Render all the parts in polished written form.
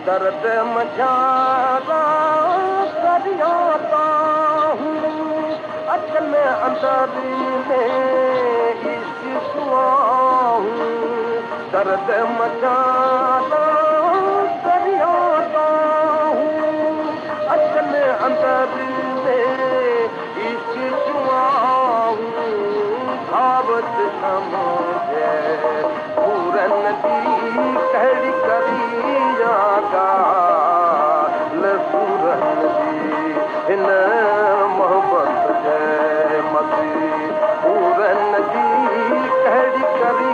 दर्द मझारा करियाता हूँ अचल अंदर में इश्क हूँ दर्द मझारा करियाता हूँ अचल अंदर में इश्क हूँ धावत समझे पूरन की कहड़ी करी हिन मोहब्बत जे मसी पूरन जी कहड़ी करी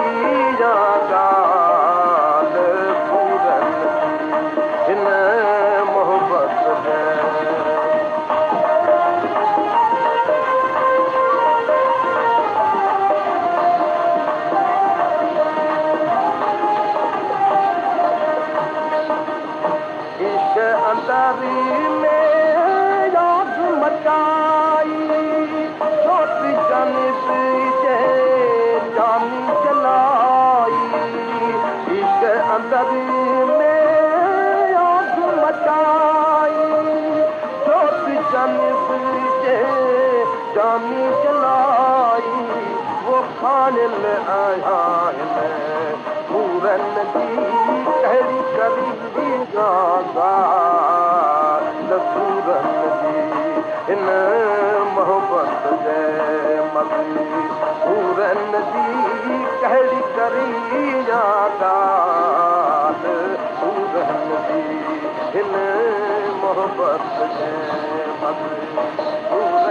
ॻाल्हि पूरन हिन मोहब्बत जे अंदरी में याद मचाई छोटी जानिब जे जानी जलाई इश्क अंदरी में याद मचाई छोटी जानिब जे जानी जलाई वो खानिल आया पूरन जी कहड़ी करी पूरन जी हिन मोहब्बत जे मसी पूरन जी कहड़ी करी ॻाल्हि पूरन जी हिन मोहब्बत जे मसी